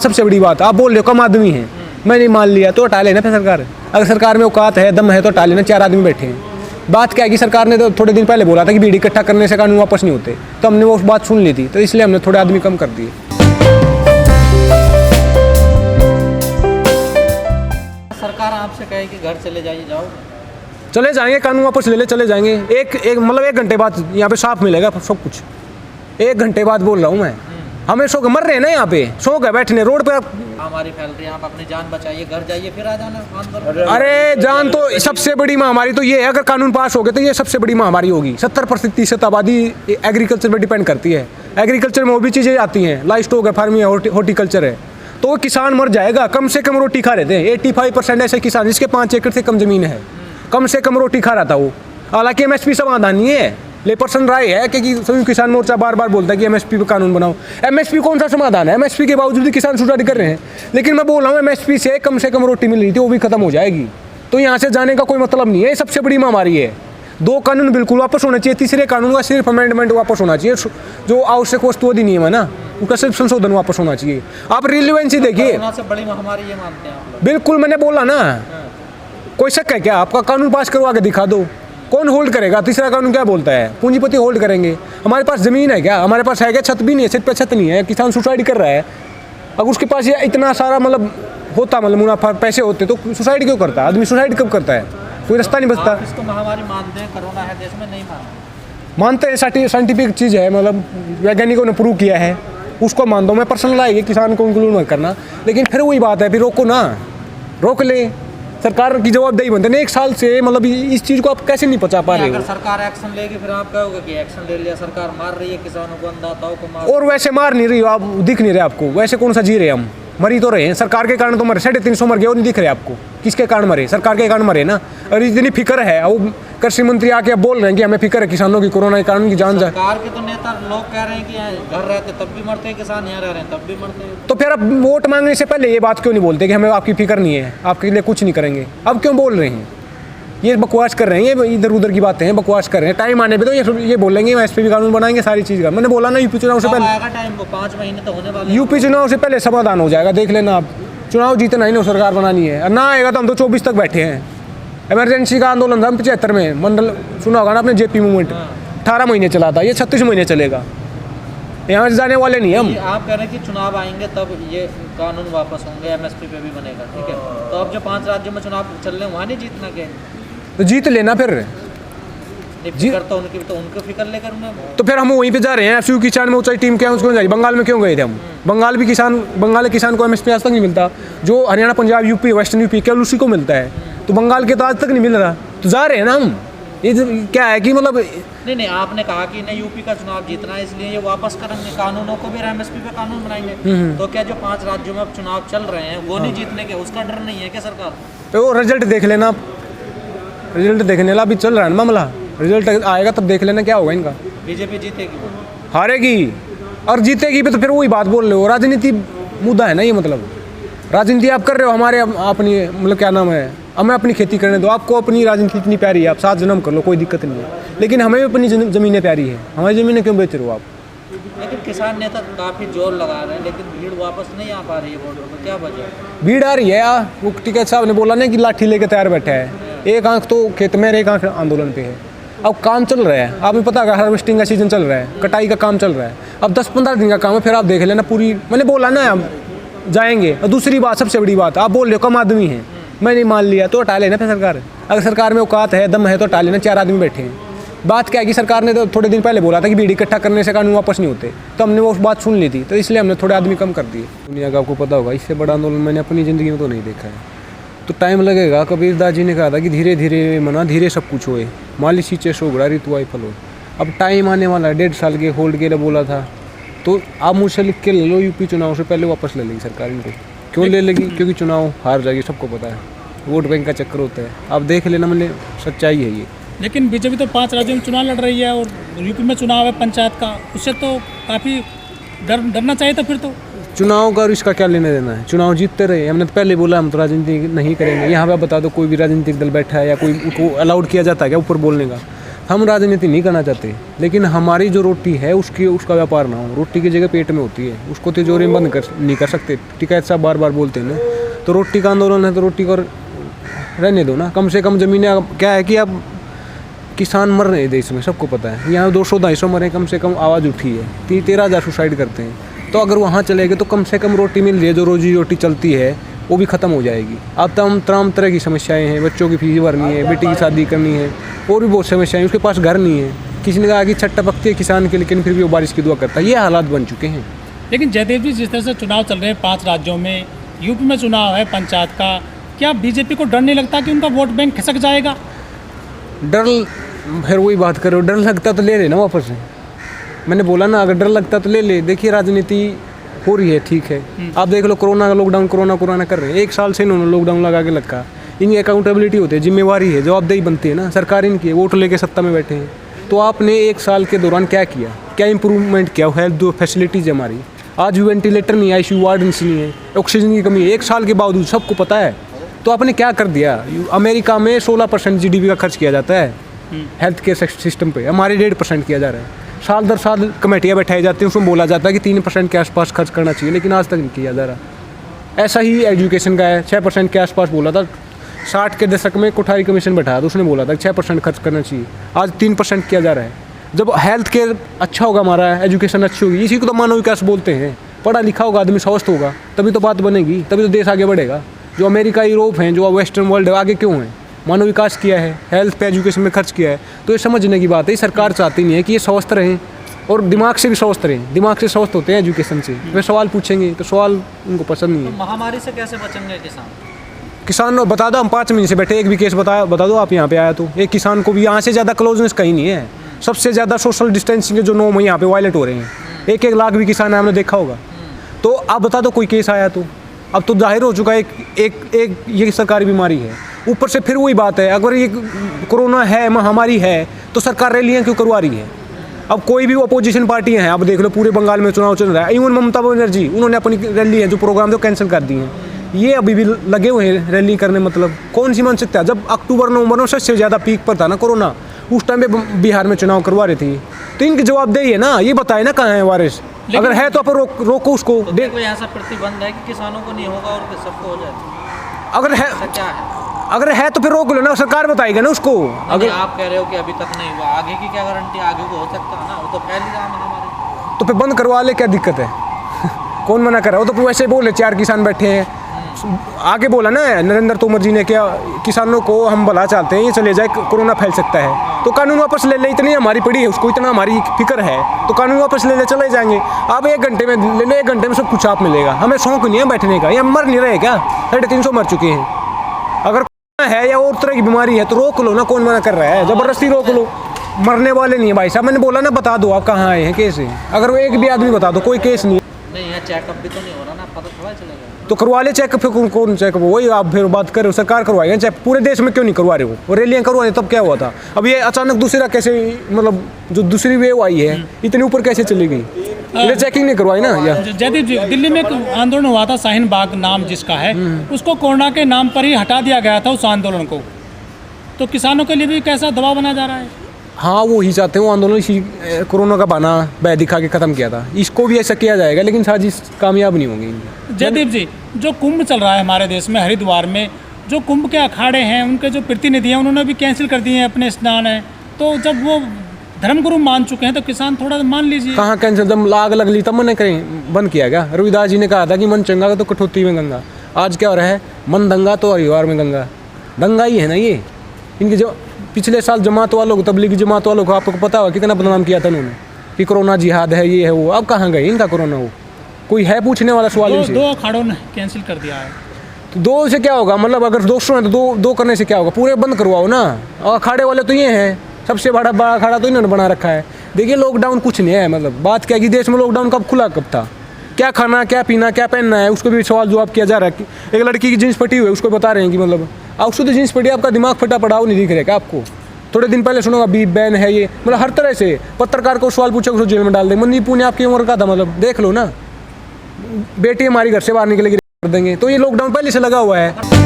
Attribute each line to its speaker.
Speaker 1: सबसे बड़ी बात आप बोल रहे हो कम आदमी है, मैंने मान लिया तो हटा लेना फिर सरकार। अगर सरकार में औकात है, दम है तो हटा लेना। 4 आदमी बैठे हैं। बात क्या है कि सरकार ने तो थोड़े दिन पहले बोला था कि बीड़ी इकट्ठा करने से कानून वापस नहीं होते, तो हमने वो बात सुन ली थी, तो इसलिए हमने थोड़े आदमी कम कर दिए।
Speaker 2: सरकार आपसे कहे कि घर चले जाइए, जाओ?
Speaker 1: चले जाएंगे, कानून वापस ले ले, चले जाएंगे। एक मतलब 1 घंटे बाद यहाँ पे साफ मिलेगा सब कुछ। 1 घंटे बाद बोल रहा हूँ मैं। हमें शौक मर रहे हैं ना यहाँ पे, शौक है बैठने रोड पे।
Speaker 2: महामारी फैल रही है, आप अपनी जान बचाइए, घर जाइए, फिर आ जाना आंदोलन।
Speaker 1: अरे जान तो सबसे बड़ी महामारी तो ये है, अगर कानून पास हो गए तो ये सबसे बड़ी महामारी होगी। 70% आबादी एग्रीकल्चर पर डिपेंड करती है। एग्रीकल्चर में वो भी चीज़ें आती हैं, लाइव स्टॉक है, फार्मिंग है, हॉर्टिकल्चर है, तो वो किसान मर जाएगा। कम से कम रोटी खा रहे थे 85% ऐसे किसान जिसके 5 एकड़ से कम जमीन है, कम से कम रोटी खा रहा था वो। हालांकि MSP समाधान नहीं है, लेपर्सन राय है कि सभी किसान मोर्चा बार बार बोलता है कि MSP पे कानून बनाओ। MSP कौन सा समाधान है? MSP के बावजूद भी किसान सुसाइड कर रहे हैं। लेकिन मैं बोल रहा हूँ MSP से कम रोटी मिल रही थी, वो भी खत्म हो जाएगी, तो यहाँ से जाने का कोई मतलब नहीं है। ये सबसे बड़ी महामारी है। 2 कानून बिल्कुल वापस होना चाहिए, तीसरे कानून का सिर्फ अमेंडमेंट वापस होना चाहिए। जो आवश्यक वस्तु अधिनियम है ना, उसका सिर्फ संशोधन वापस होना चाहिए। आप रिलेवेंसी देखिए,
Speaker 2: बड़ी महामारी ये मानते हैं आप लोग?
Speaker 1: बिल्कुल, मैंने बोला ना, कोई शक है क्या? आपका कानून पास करवा के दिखा दो, कौन होल्ड करेगा? तीसरा कानून क्या बोलता है? पूंजीपति होल्ड करेंगे। हमारे पास ज़मीन है क्या? हमारे पास है क्या? छत भी नहीं है, सिर पे छत नहीं है, किसान सुसाइड कर रहा है। अगर उसके पास ये इतना सारा मतलब होता, मतलब मुनाफा पैसे होते, तो सुसाइड क्यों करता? आदमी सुसाइड कब करता है? कोई रास्ता नहीं बचता।
Speaker 2: इसको महामारी मानते हैं, कोरोना है देश में, नहीं
Speaker 1: मानते हैं, साइंटिफिक चीज़ है, मतलब वैज्ञानिकों ने प्रूव किया है, उसको मान दो। मैं पर्सनल आएगी, किसान को इंक्लूड मत करना। लेकिन फिर वही बात है, फिर रोको ना, रोक ले। सरकार की जवाबदेही बनते हैं। 1 साल से मतलब इस चीज़ को आप कैसे नहीं पचा पा रहे हो?
Speaker 2: अगर सरकार एक्शन लेगी फिर आप कहोगे कि एक्शन ले लिया, सरकार मार रही है किसानों को, अन्नदाताओं को मार।
Speaker 1: और वैसे मार नहीं रही हो आप, दिख नहीं रहे आपको। वैसे कौन सा जी रहे हम? मरी तो रहे हैं, सरकार के कारण तो मरे। 350 मर गए और नहीं दिख रहे आपको। किसके कारण मरे? सरकार के कारण मरे ना। और इतनी फिक्र है, वो कृषि मंत्री आके अब बोल रहे हैं कि हमें फिक्र है किसानों की, कोरोना के कारण की जान जाए।
Speaker 2: सरकार के तो नेता लोग कह रहे हैं कि घर रहते तब भी मरते हैं किसान, यहाँ रह रहे हैं तब भी मरते हैं।
Speaker 1: तो फिर अब वोट मांगने से पहले ये बात क्यों नहीं बोलते कि हमें आपकी फिक्र नहीं है, आपके लिए कुछ नहीं करेंगे? अब क्यों बोल रहे हैं? ये बकवास कर रहे हैं, ये इधर उधर की बातें हैं, बकवास कर रहे हैं। टाइम आने पे तो ये बोलेंगे MSP भी कानून बनाएंगे, सारी चीज़ का। मैंने बोला ना, यूपी चुनाव से पहले
Speaker 2: आएगा टाइम, वो 5 महीने तो होने वाले।
Speaker 1: यूपी चुनाव से पहले समाधान हो जाएगा, देख लेना आप। चुनाव जीतना ही नहीं, सरकार बनानी है। और ना आएगा तो हम तो 24 तक बैठे हैं। इमरजेंसी का आंदोलन था 75 में, मंडल सुना होगा ना आपने, JP मूवमेंट 18 महीने चला था, ये 36 महीने चलेगा। यहाँ से जाने वाले नहीं हम।
Speaker 2: आप कह रहे हैं कि चुनाव आएंगे तब ये कानून वापस होंगे, MSP पे भी बनेगा, ठीक है। तो अब जो 5 राज्यों में चुनाव चल रहे हैं वहाँ नहीं जीतना क्या?
Speaker 1: तो जीत लेना फिर।
Speaker 2: फिक्र तो उनको फिक्र लेकर उन्हें,
Speaker 1: तो फिर हम वहीं पे जा रहे हैं। FCU किसान में ऊंचाई टीम क्या है, उसको जाइए। बंगाल में क्यों गए थे हम? बंगाल के किसान को MSP आज तक नहीं मिलता। जो Haryana, Punjab, UP, western UP केवल उसी को मिलता है, तो बंगाल के तो आज तक नहीं मिल रहा। तो जा रहे हैं ना हम। ये क्या है कि मतलब
Speaker 2: नहीं, आपने कहा कि नहीं यूपी का चुनाव जीतना है, इसलिए ये वापस करेंगे कानूनों को भी, MSP पे कानून बनाएंगे। तो क्या जो 5 राज्यों में अब चुनाव चल रहे हैं वो नहीं जीतने के, उसका डर नहीं है क्या सरकार?
Speaker 1: तो वो रिजल्ट देख लेना आप, रिजल्ट देखने वाला अभी चल रहा है ना मामला। रिजल्ट आएगा तब देख लेना क्या होगा इनका।
Speaker 2: बीजेपी जीतेगी,
Speaker 1: हारेगी और जीतेगी भी, तो फिर वही बात बोल रहे हो। राजनीति मुद्दा है ना ये, मतलब राजनीति आप कर रहे हो हमारे अपनी, मतलब क्या नाम है, हमें अपनी खेती करने दो। आपको अपनी राजनीति इतनी प्यारी है, आप 7 जन्म कर लो, कोई दिक्कत नहीं है। लेकिन हमें भी अपनी ज़मीनें प्यारी है। हमारी ज़मीनें क्यों बेच रहे हो आप?
Speaker 2: लेकिन किसान नेता काफ़ी जोर लगा रहे हैं, लेकिन भीड़ वापस नहीं आ पा रही है बॉर्डर पर, क्या वजह?
Speaker 1: भीड़ आ रही है यार। वो टिकैत साहब ने बोला ना कि लाठी लेके तैयार बैठा है। एक आंख तो खेत में, एक आंख आंदोलन पे है। अब काम चल रहा है, आपको पता है, हार्वेस्टिंग का सीजन चल रहा है, कटाई का काम चल रहा है। अब 10-15 दिन का काम है, फिर आप देख लेना पूरी। मैंने बोला ना हम जाएंगे। और दूसरी बात, सबसे बड़ी बात, आप बोल रहे हो कम आदमी है, मैंने मान लिया तो हटा लेना फिर सरकार। अगर सरकार में औकात है, दम है तो हटा लेना। 4 आदमी बैठे हैं। बात क्या है कि सरकार ने तो थोड़े दिन पहले बोला था कि बीड़ी इकट्ठा करने से कानून वापस नहीं होते, तो हमने वो बात सुन ली थी, तो इसलिए हमने थोड़े आदमी कम कर दिए। दुनिया का आपको पता होगा, इससे बड़ा आंदोलन मैंने अपनी ज़िंदगी में तो नहीं देखा है। तो टाइम लगेगा। कबीर दास जी ने कहा था कि धीरे धीरे मना, धीरे सब कुछ होए, माली सींचे सोगड़ा ऋतु आई फल हो। अब टाइम आने वाला है, 1.5 साल के होल्ड के लिए बोला था, तो आप मुझसे लिख के ले लो। यूपी चुनाव से पहले वापस ले लेगी सरकार इनको। क्यों ले लेगी? क्योंकि चुनाव हार जाएगी, सबको पता है। वोट बैंक का चक्कर होता है, आप देख लेना, मैंने सच्चाई है ये।
Speaker 3: लेकिन बीजेपी तो 5 राज्यों में चुनाव लड़ रही है, और यूपी में चुनाव है पंचायत का, उससे तो काफ़ी डरना चाहिए था। फिर तो
Speaker 1: चुनाव का और इसका क्या लेने देना है? चुनाव जीतते रहे। हमने तो पहले बोला हम तो राजनीति नहीं करेंगे। यहाँ पे आप बता दो, कोई भी राजनीतिक दल बैठा है या कोई उनको अलाउड किया जाता है क्या ऊपर बोलने का? हम राजनीति नहीं करना चाहते, लेकिन हमारी जो रोटी है उसका व्यापार ना हो। रोटी की जगह पेट में होती है, उसको तिजोरी में बंद नहीं कर सकते। टिकैत साहब बार बार बोलते हैं ना, तो रोटी का आंदोलन है तो रोटी को रहने दो ना। कम से कम ज़मीनें, क्या है कि अब किसान मर रहे हैं देश में, सबको पता है। यहाँ 200-250 मरे, कम से कम आवाज़ उठी है। 13,000 सुसाइड करते हैं। तो अगर वहाँ चले गए तो कम से कम रोटी मिल रही है, जो रोजी रोटी चलती है वो भी ख़त्म हो जाएगी। अब तमाम तरह की समस्याएं हैं, बच्चों की फीस भरनी है, बेटी की शादी करनी है, और भी बहुत समस्याएं। उसके पास घर नहीं है। किसी ने कहा कि छठ टपकती है किसान के, लेकिन फिर भी वो बारिश की दुआ करता है। ये हालात बन चुके हैं।
Speaker 3: लेकिन जयदेव जी, जिस तरह से चुनाव चल रहे हैं 5 राज्यों में, यूपी में चुनाव है पंचायत का, क्या बीजेपी को डर नहीं लगता कि उनका वोट बैंक खिसक जाएगा?
Speaker 1: डर, फिर वही बात करो, डर लगता तो ले लेना वापस से। मैंने बोला ना, अगर डर लगता तो ले ले। देखिए राजनीति हो रही है, ठीक है। आप देख लो, कोरोना का लॉकडाउन कोरोना कर रहे हैं। 1 साल से इन्होंने लॉकडाउन लगा के रखा। इनकी अकाउंटेबिलिटी होती है, जिम्मेवारी है, जवाबदेही बनती है ना। सरकार इनकी है, वोट लेके सत्ता में बैठे हैं। तो आपने 1 साल के दौरान क्या किया, क्या इंप्रूवमेंट किया? हेल्थ फैसिलिटीज़ हमारी, आज भी वेंटिलेटर नहीं है, ICU वार्डन्स नहीं है, ऑक्सीजन की कमी है 1 साल के बावजूद, सबको पता है। तो आपने क्या कर दिया? अमेरिका में 16% GDP का खर्च किया जाता है हेल्थ केयर सिस्टम पे, हमारे 1.5% किया जा रहा है। साल दर साल कमेटियाँ बैठाई जाती हैं, उसमें बोला जाता है कि 3% के आसपास खर्च करना चाहिए, लेकिन आज तक नहीं किया जा रहा। ऐसा ही एजुकेशन का है, 6% के आसपास बोला था। 60 के दशक में कोठारी कमीशन बैठाया तो उसने बोला था कि 6% खर्च करना चाहिए, आज 3% किया जा रहा है। जब हेल्थ केयर अच्छा होगा, हमारा एजुकेशन अच्छी होगी, इसी को तो मानव विकास बोलते हैं। पढ़ा लिखा होगा आदमी, स्वस्थ होगा, तभी तो बात बनेगी, तभी तो देश आगे बढ़ेगा। जो अमेरिका, यूरोप हैं, जो वेस्टर्न वर्ल्ड है, आगे क्यों है? मानव विकास किया है, हेल्थ पे, एजुकेशन में खर्च किया है। तो ये समझने की बात है। सरकार चाहती नहीं है कि ये स्वस्थ रहें और दिमाग से भी स्वस्थ रहें। दिमाग से स्वस्थ होते हैं एजुकेशन से। वे सवाल पूछेंगे तो सवाल उनको पसंद नहीं है।
Speaker 2: तो महामारी से कैसे बचेंगे किसान?
Speaker 1: किसान बता दो, हम 5 महीने से बैठे, एक भी केस बता दो आप यहाँ पे आया तो। एक किसान को भी यहाँ से ज़्यादा क्लोजनेस कहीं नहीं है। सबसे ज़्यादा सोशल डिस्टेंसिंग के जो 9 महीने यहाँ पे वायलेट हो रहे हैं। 1-1 लाख भी किसान है, हमने देखा होगा। तो आप बता दो कोई केस आया तो। अब तो जाहिर हो चुका है एक ये सरकारी बीमारी है। ऊपर से फिर वही बात है, अगर ये कोरोना है, महामारी है, तो सरकार रैलियाँ क्यों करवा रही है? अब कोई भी अपोजिशन पार्टियाँ हैं, आप देख लो पूरे बंगाल में चुनाव चल रहा है। इवन ममता बनर्जी, उन्होंने अपनी रैली है जो प्रोग्राम जो कैंसिल कर दी हैं। ये अभी भी लगे हुए हैं रैली करने। मतलब कौन सी मानसिकता है? जब अक्टूबर-नवंबर में सबसे ज़्यादा पीक पर था ना कोरोना, उस टाइम पे बिहार में चुनाव करवा रही थी। तो इनकी जवाबदेही है ना, ये बताए ना कहाँ है वारिस। अगर है तो आप रोको उसको।
Speaker 2: तो कोई ऐसा प्रतिबंध है कि किसानों को नहीं होगा और सबको हो जाए?
Speaker 1: अगर है,
Speaker 2: क्या है?
Speaker 1: अगर है तो फिर रोक लो ना, सरकार बताएगा ना उसको।
Speaker 2: अगर आप कह रहे हो कि अभी तक नहीं हुआ, आगे की क्या गारंटी? आगे को हो सकता है ना, वो तो फैल ही रहा महामारी।
Speaker 1: तो फिर बंद करवा ले, क्या दिक्कत है? कौन मना कर रहा है? वो तो वैसे बोले 4 किसान बैठे हैं। आगे बोला ना नरेंद्र तोमर जी ने, क्या किसानों को हम भला चाहते हैं, ये चले जाए, कोरोना फैल सकता है तो कानून वापस ले ले। इतनी हमारी पड़ी है उसको, इतना हमारी फिक्र है तो कानून वापस ले ले, चले जाएंगे। आप 1 घंटे में ले ले, 1 घंटे में सब कुछ आप मिलेगा। हमें शौक नहीं है बैठने का, ये मर नहीं रहे क्या? 350 मर चुके हैं। अगर है या और तरह की बीमारी है तो रोक लो ना, कौन मना कर रहा है? जबरदस्ती रोक लो। मरने वाले नहीं है भाई साहब। मैंने बोला ना, बता दो आप कहाँ आए हैं, केस है। अगर वो एक भी आदमी बता दो, कोई केस नहीं
Speaker 2: है, चेकअप भी तो नहीं हो रहा ना, पता थोड़ा चलेगा।
Speaker 1: तो करवा ले चेकअप। फिर कौन चेकअप? वही आप फिर बात कर रहे हो, सरकार करवाएगा चेक। पूरे देश में क्यों नहीं करवा रहे हो? और रैलियाँ करवाए तब क्या हुआ था? अब ये अचानक दूसरा कैसे, मतलब जो दूसरी वेव आई है इतनी ऊपर कैसे चली गई? ये चेकिंग नहीं करवाई ना। या
Speaker 3: जयदीप जी, दिल्ली में एक आंदोलन हुआ था, शाहीन बाग नाम जिसका है, उसको कोरोना के नाम पर ही हटा दिया गया था उस आंदोलन को। तो किसानों के लिए भी कैसा दबाव बना जा रहा है?
Speaker 1: हाँ, वो ही चाहते हैं। वो आंदोलन इसी कोरोना का बहाना बह दिखा के ख़त्म किया था। इसको भी ऐसा किया जाएगा, लेकिन साजिश कामयाब नहीं होंगी।
Speaker 3: जयदीप जी, जो कुंभ चल रहा है हमारे देश में, हरिद्वार में जो कुंभ के अखाड़े हैं, उनके जो प्रतिनिधि हैं, उन्होंने भी कैंसिल कर दिए हैं अपने स्नान है। तो जब वो धर्मगुरु मान चुके हैं तो किसान थोड़ा मान लीजिए।
Speaker 1: कहाँ कैंसिल? जब लाग लग ली तब मैंने करें बंद किया क्या? रविदास जी ने कहा था कि मन चंगा तो कठौती में गंगा। आज क्या हो रहा है? मन दंगा तो हरिद्वार में गंगा। दंगा ही है ना ये। इनकी जो पिछले साल जमात वालों को, तबलीगी जमात वालों को, आपको पता होगा कितना बदनाम किया था उन्होंने कि कोरोना जिहाद है, ये है वो। अब कहाँ गए इनका कोरोना? वो कोई है पूछने वाला सवाल इनसे?
Speaker 3: 2 अखाड़ों ने कैंसिल कर दिया है।
Speaker 1: तो 2 से क्या होगा? मतलब अगर 200 है तो 2 करने से क्या होगा? पूरे बंद करवाओ ना। और अखाड़े वाले तो ये हैं, सबसे बड़ा अखाड़ा तो इन्होंने बना रखा है। देखिए लॉकडाउन कुछ नहीं है। मतलब बात क्या है कि देश में लॉकडाउन कब खुला, कब था? क्या खाना, क्या पीना, क्या पहनना है, उसको भी सवाल जवाब किया जा रहा है। एक लड़की की जीन्स फटी हुई है, उसको बता रहे हैं कि मतलब आप शुद्ध जीन्स फटी, आपका दिमाग फटा पड़ा वो नहीं दिख रहा क्या आपको? थोड़े दिन पहले सुनोगा बीप बैन है ये। मतलब हर तरह से पत्रकार को सवाल पूछा, उसको जेल में डाल दे। मनीष पुणे आपकी उम्र का था, मतलब देख लो ना। बेटी हमारी घर से बाहर निकलेगी कर देंगे। तो ये लॉकडाउन पहले से लगा हुआ है।